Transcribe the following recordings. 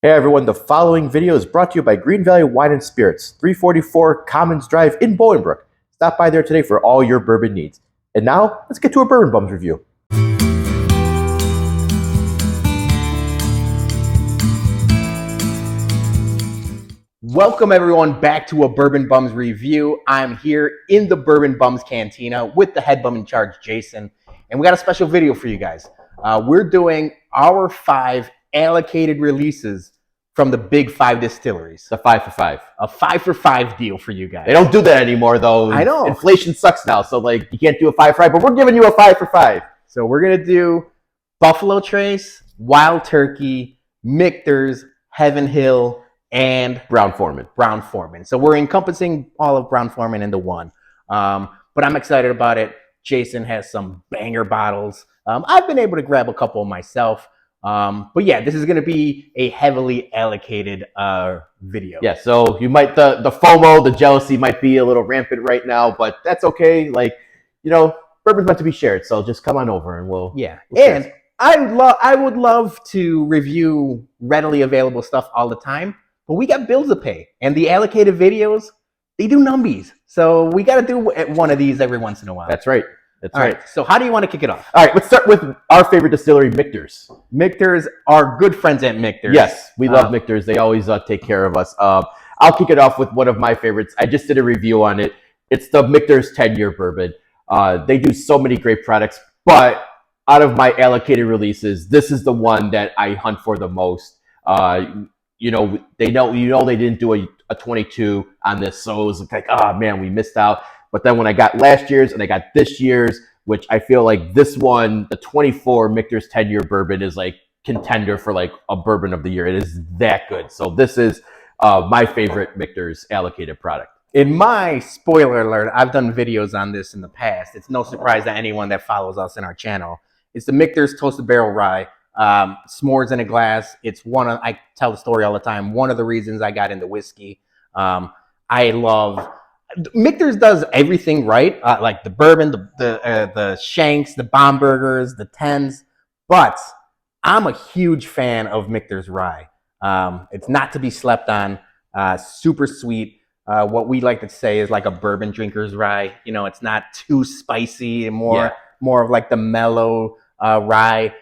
Hey everyone, the following video is brought to you by Greene Valley Wine Spirits, 344 Commons Drive in Bolingbrook. Stop by there today for all your bourbon needs. And now, let's get to a Bourbon Bums review. Welcome everyone back to a Bourbon Bums review. I'm here in the Bourbon Bums Cantina with the head bum in charge, Jason. And we got a special video for you guys. We're doing our 5 allocated releases from the big 5 distilleries. The 5 for 5. A 5 for 5 deal for you guys. They don't do that anymore though. I know. Inflation sucks now, so like you can't do a 5 for 5, but we're giving you a 5 for 5. So we're going to do Buffalo Trace, Wild Turkey, Michters, Heaven Hill, and Brown Foreman. So we're encompassing all of Brown Foreman into one. But I'm excited about it. Jason has some banger bottles. I've been able to grab a couple myself. But yeah, this is going to be a heavily allocated video. Yeah, so you might, the FOMO, the jealousy might be a little rampant right now, but that's okay. Like, you know, bourbon's meant to be shared, so just come on over and we'll and share. I would love to review readily available stuff all the time, but we got bills to pay, and the allocated videos, they do numbies. So we got to do one of these every once in a while. That's right. All right. So how do you want to kick it off? All right, let's start with our favorite distillery, Michters. Michters, our good friends at Michters. Yes, we love Michters. They always take care of us. I'll kick it off with one of my favorites. I just did a review on it. It's the Michters 10-year bourbon. They do so many great products, but out of my allocated releases, this is the one that I hunt for the most. You know, they didn't do a 22 on this, so it was like, oh man, we missed out. But then when I got last year's and I got this year's, which I feel like this one, the 24 Michters 10-year bourbon is like contender for like a bourbon of the year. It is that good. So this is my favorite Michters allocated product. In my spoiler alert, I've done videos on this in the past. It's no surprise to anyone that follows us in our channel. It's the Michters Toasted Barrel Rye. S'mores in a glass. It's I tell the story all the time. One of the reasons I got into whiskey. I love Michters does everything right, like the bourbon, the shanks, the Bombergers, the 10s. But I'm a huge fan of Michters Rye. It's not to be slept on. Super sweet. What we like to say is like a bourbon drinker's rye. You know, it's not too spicy and more of like the mellow rye.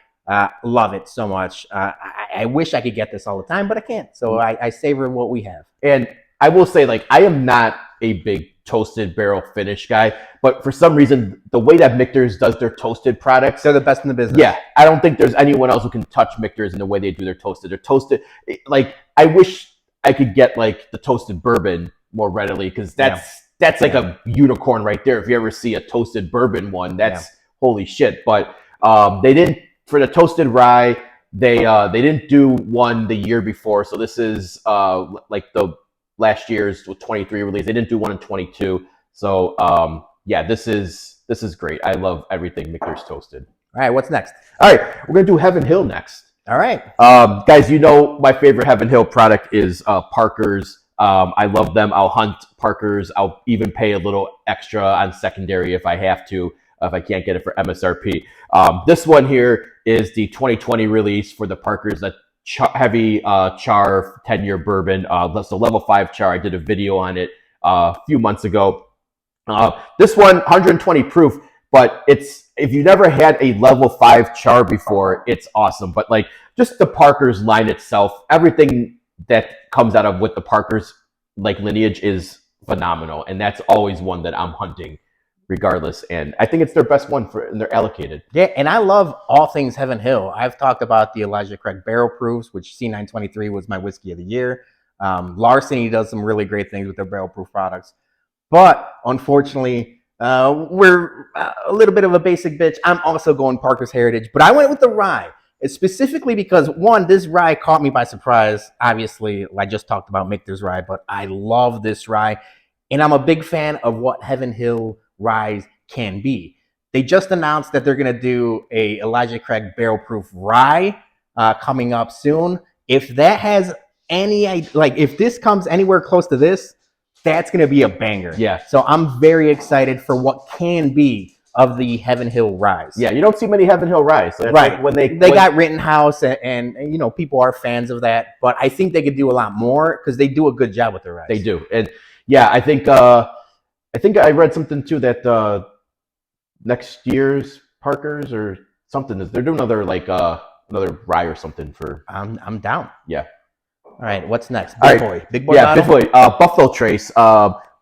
Love it so much. I wish I could get this all the time, but I can't. So I savor what we have. And I will say, like, I am not a big toasted barrel finish guy, but for some reason, the way that Michters does their toasted products, they're the best in the business. Yeah, I don't think there's anyone else who can touch Michters in the way they do their toasted. They're toasted. Like, I wish I could get like the toasted bourbon more readily, because that's like a unicorn right there. If you ever see a toasted bourbon one, that's holy shit. But they didn't, for the toasted rye, they didn't do one the year before. So this is like the last year's 23 release. They didn't do one in 22. So yeah, this is great. I love everything Michters toasted. All right, what's next? All right, we're gonna do Heaven Hill next. All right, guys, you know my favorite Heaven Hill product is Parker's. I love them. I'll hunt Parker's. I'll even pay a little extra on secondary if I have to, if I can't get it for MSRP. This one here is the 2020 release for the Parker's, that heavy char 10-year bourbon. That's the level 5 char. I did a video on it a few months ago. This one, 120 proof, but if you never had a level 5 char before, it's awesome. But like just the Parker's line itself, everything that comes out of with the Parker's like lineage is phenomenal, and that's always one that I'm hunting regardless, and I think it's their best one and they're allocated. Yeah, and I love all things Heaven Hill. I've talked about the Elijah Craig Barrel Proofs, which C923 was my whiskey of the year. Larceny does some really great things with their barrel proof products, but unfortunately, we're a little bit of a basic bitch. I'm also going Parker's Heritage, but I went with the rye. It's specifically because, one, this rye caught me by surprise. Obviously, I just talked about Michters rye, but I love this rye, and I'm a big fan of what Heaven Hill ryes can be. They just announced that they're going to do a Elijah Craig Barrel Proof rye coming up soon. If that has any, like, if this comes anywhere close to this, that's going to be a banger. Yeah. So I'm very excited for what can be of the Heaven Hill Ryes. Yeah, you don't see many Heaven Hill Ryes. So Right. Like when they got Rittenhouse, and you know, people are fans of that, but I think they could do a lot more because they do a good job with their ryes. They do. And yeah, I think I read something too that next year's Parkers or something they're doing another another rye or something for. I'm down. Yeah. All right, what's next? All Big right. boy. Big boy. Yeah, bottle? Big Boy. Buffalo Trace.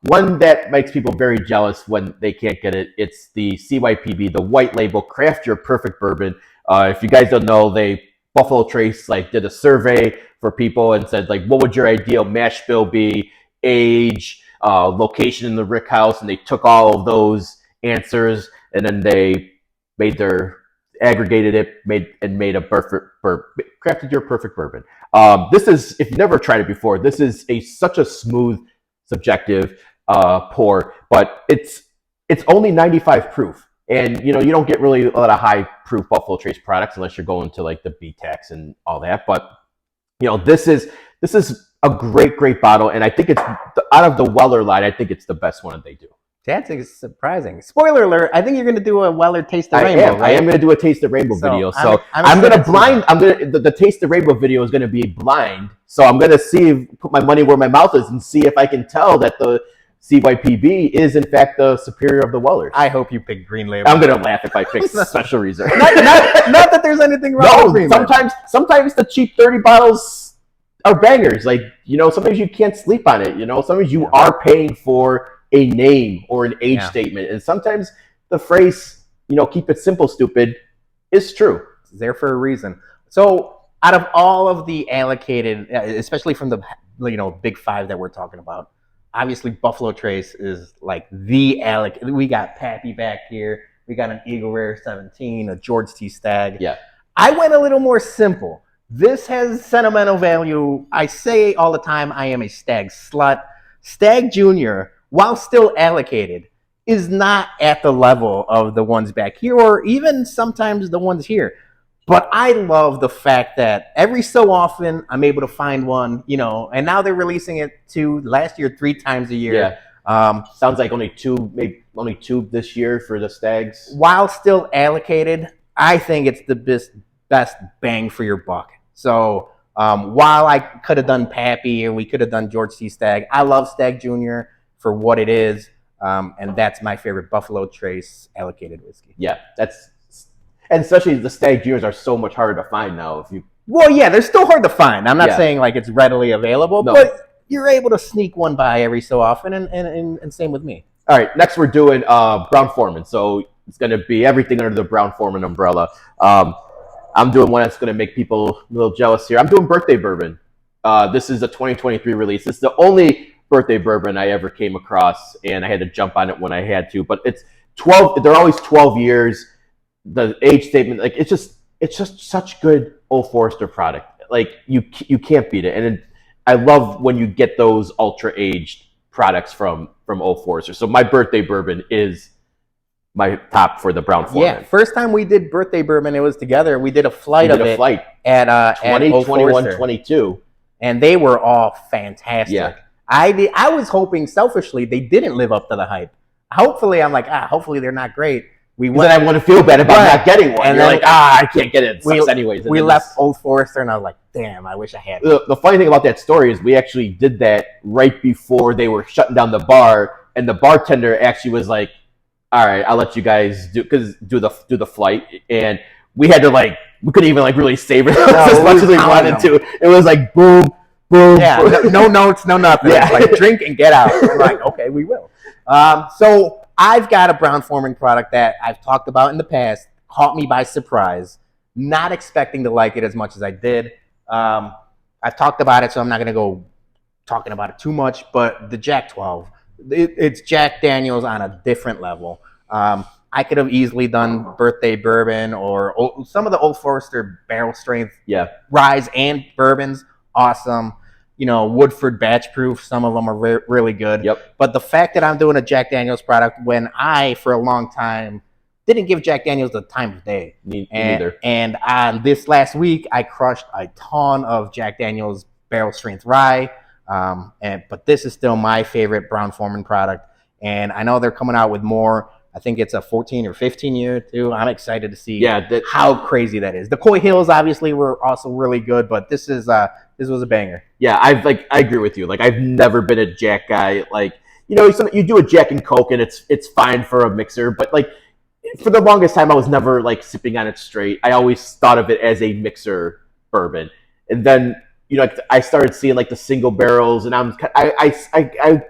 One that makes people very jealous when they can't get it. It's the CYPB, the white label, craft your perfect bourbon. If you guys don't know, Buffalo Trace did a survey for people and said what would your ideal mash bill be, age, location in the rick house, and they took all of those answers and then they aggregated it, made a crafted your perfect bourbon. This is, if you've never tried it before, this is such a smooth, subjective pour, but it's only 95 proof, and you don't get really a lot of high proof Buffalo Trace products unless you're going to the BTACs and all that. But this is a great bottle, and I think it's out of the Weller line. I think it's the best one that they do. That's surprising. Spoiler alert! I think you're going to do a Weller Taste of Rainbow. I am going to do a Taste of Rainbow video. So I'm going to blind. The Taste of Rainbow video is going to be blind. So I'm going to put my money where my mouth is, and see if I can tell that the CYPB is in fact the superior of the Wellers. I hope you pick Green Label. I'm going to laugh if I pick Special Reserve. not that there's anything wrong with Green Label. Sometimes the cheap 30 bottles are bangers. Sometimes you can't sleep on it. Sometimes you are paying for a name or an age statement, and sometimes the phrase keep it simple stupid is true. It's there for a reason. So out of all of the allocated, especially from the big five that we're talking about, obviously Buffalo Trace is the allocated. We got Pappy back here, we got an Eagle Rare 17, a George T. Stagg. Yeah, I went a little more simple. This has sentimental value. I say all the time I am a Stagg slut. Stagg Jr., while still allocated, is not at the level of the ones back here, or even sometimes the ones here. But I love the fact that every so often I'm able to find one, and now they're releasing it last year 3 times a year. Yeah. Sounds like only two this year for the Staggs. While still allocated, I think it's the best bang for your buck. So while I could have done Pappy or we could have done George T. Stagg, I love Stagg Jr. for what it is, and that's my favorite Buffalo Trace allocated whiskey. Yeah, and especially the Stagg Juniors are so much harder to find now. Well, yeah, they're still hard to find. I'm not saying it's readily available, but you're able to sneak one by every so often, and same with me. All right, next we're doing Brown-Forman. So it's going to be everything under the Brown-Forman umbrella. I'm doing one that's going to make people a little jealous here. I'm doing Birthday Bourbon. This is a 2023 release. It's the only birthday bourbon I ever came across, and I had to jump on it when I had to. But it's 12. They're always 12 years. The age statement, it's just such good Old Forester product. You can't beat it. And I love when you get those ultra aged products from Old Forester. So my birthday bourbon is my top for the Brown-Forman. Yeah, first time we did birthday bourbon, it was together. We did a flight at 2021, 22, and they were all fantastic. Yeah. I was hoping selfishly they didn't live up to the hype. Hopefully, I'm hopefully they're not great. Then I want to feel bad about not getting one. And you're I can't get it. It sucks anyways. We left Old Forester, and I was like, damn, I wish I had one. The funny thing about that story is we actually did that right before they were shutting down the bar, and the bartender actually was like, all right, I'll let you guys do the flight, and we had to we couldn't even really savor it as much as we wanted to. It was boom, boom. Yeah, boom. No notes, no nothing. Yeah. It's drink and get out. I'm okay, we will. So I've got a Brown-Forman product that I've talked about in the past, caught me by surprise, not expecting to like it as much as I did. I've talked about it, so I'm not going to go talking about it too much, but the Jack 12. It's Jack Daniels on a different level. I could have easily done birthday bourbon or some of the Old Forester barrel strength ryes and bourbons. Awesome. Woodford batch proof. Some of them are really good. Yep. But the fact that I'm doing a Jack Daniels product when I, for a long time, didn't give Jack Daniels the time of day. Neither. And this last week, I crushed a ton of Jack Daniels barrel strength rye. But this is still my favorite Brown-Forman product, and I know they're coming out with more. I think it's a 14 or 15 year too. I'm excited to see Yeah, how crazy that is. The Coy Hills obviously were also really good, but this was a banger. Yeah, I agree with you. Like I've never been a Jack guy. Like you do a Jack and Coke and it's fine for a mixer, but like for the longest time I was never like sipping on it straight. I always thought of it as a mixer bourbon, and then like I started seeing like the single barrels, and I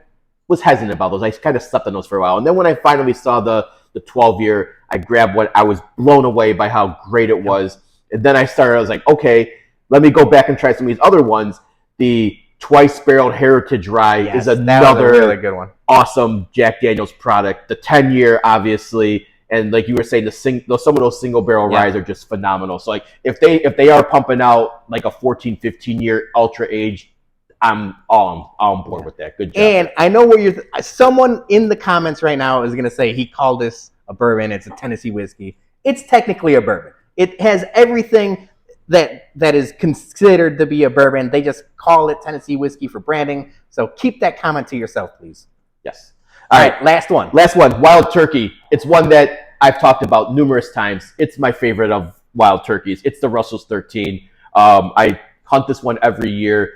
was hesitant about those. I kind of slept on those for a while, and then when I finally saw the 12-year, I grabbed one. I was blown away by how great it was, and then I was like, okay, let me go back and try some of these other ones. The twice barreled Heritage Rye is another really good one. Awesome Jack Daniel's product. The 10-year, obviously, and like you were saying, some of those single barrel ryes are just phenomenal. So like if they are pumping out like a 14, 15-year ultra age, I'm all on board with that. Good job. And I know where someone in the comments right now is going to say he called this a bourbon. It's a Tennessee whiskey. It's technically a bourbon. It has everything that is considered to be a bourbon. They just call it Tennessee whiskey for branding. So keep that comment to yourself, please. Yes. All right, last one. Wild Turkey. It's one that I've talked about numerous times. It's my favorite of wild turkeys. It's the Russell's 13. I hunt this one every year.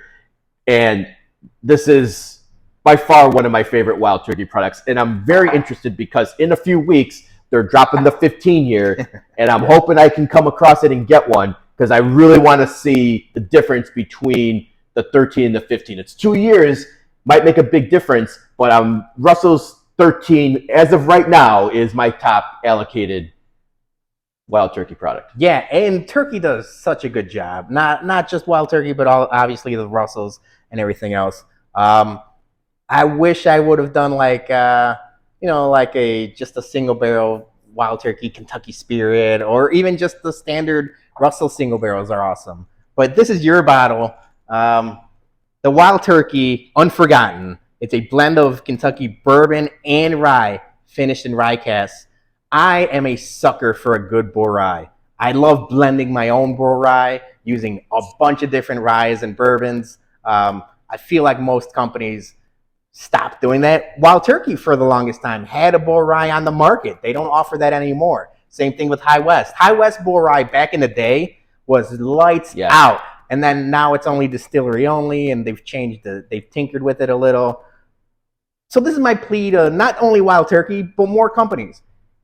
And this is by far one of my favorite wild turkey products. And I'm very interested because in a few weeks, they're dropping the 15-year. And I'm hoping I can come across it and get one because I really want to see the difference between the 13 and the 15. It's 2 years, might make a big difference. But Russell's 13, as of right now, is my top allocated wild turkey product. Yeah, and turkey does such a good job. Not just wild turkey, but obviously the Russells and everything else. I wish I would have done like just a single barrel wild turkey Kentucky Spirit, or even just the standard Russell single barrels are awesome. But this is your bottle. The Wild Turkey Unforgotten. It's a blend of Kentucky bourbon and rye, finished in rye casks. I am a sucker for a good Boer rye. I love blending my own Boer rye, using a bunch of different ryes and bourbons. I feel like most companies stopped doing that. Wild Turkey, for the longest time, had a Boer rye on the market. They don't offer that anymore. Same thing with High West. High West Boer rye back in the day was lights out. And then now it's only distillery only, and they've tinkered with it a little. So this is my plea to not only Wild Turkey, but more companies.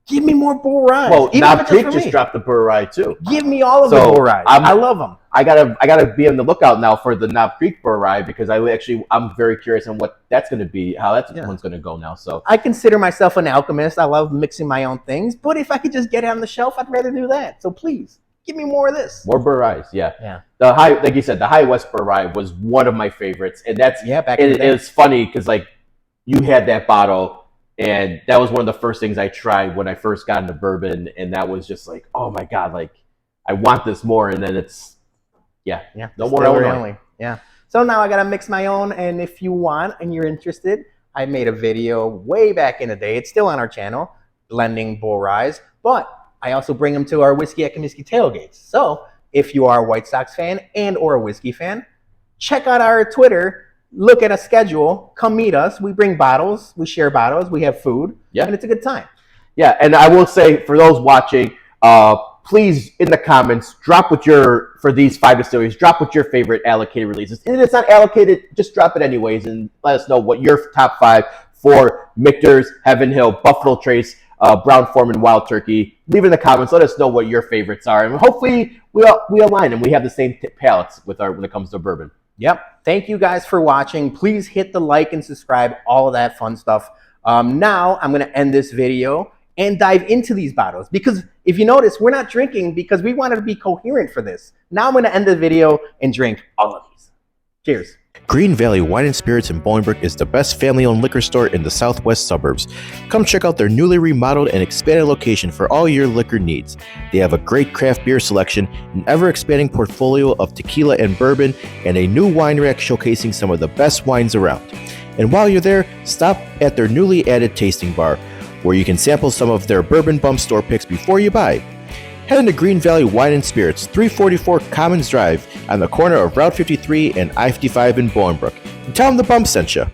Give me more Boer rye. Well, Knob Creek just dropped the Boer rye too. Give me all of the Boer rye. I love them. I gotta be on the lookout now for the Knob Creek Boer rye because I'm very curious on what that's going to be, how that one's going to go now. So I consider myself an alchemist. I love mixing my own things, but if I could just get it on the shelf, I'd rather do that. So please give me more of this. More Boer ryes, yeah. Like you said, the High West Boer rye was one of my favorites, and that's back in the day. It's funny because like you had that bottle. And that was one of the first things I tried when I first got into bourbon, and that was just like, oh my god, like I want this more. And then it's no more only. Yeah. So now I gotta mix my own, and if you want and you're interested, I made a video way back in the day. It's still on our channel, blending Boer ryes, but I also bring them to our Whiskey at Comiskey tailgates. So if you are a White Sox fan and or a whiskey fan, check out our Twitter. Look at a schedule, come meet us. We bring bottles, we share bottles, we have food, and it's a good time. Yeah, and I will say for those watching, please in the comments for these 5 distilleries, drop what your favorite allocated releases. And if it's not allocated, just drop it anyways and let us know what your top 5 for Michters, Heaven Hill, Buffalo Trace, Brown Foreman, Wild Turkey. Leave it in the comments. Let us know what your favorites are, and hopefully we align and we have the same palates when it comes to bourbon. Yep. Thank you guys for watching. Please hit the like and subscribe, all of that fun stuff. Now I'm going to end this video and dive into these bottles, because if you notice, we're not drinking because we wanted to be coherent for this. Now I'm going to end the video and drink all of these. Cheers. Greene Valley Wine Spirits in Bolingbrook is the best family-owned liquor store in the southwest suburbs. Come check out their newly remodeled and expanded location for all your liquor needs. They have a great craft beer selection, an ever-expanding portfolio of tequila and bourbon, and a new wine rack showcasing some of the best wines around. And while you're there, stop at their newly added tasting bar, where you can sample some of their Bourbon Bump store picks before you buy. Head into Greene Valley Wine and Spirits, 344 Commons Drive, on the corner of Route 53 and I-55 in Bolingbrook, and tell them the Bump sent you.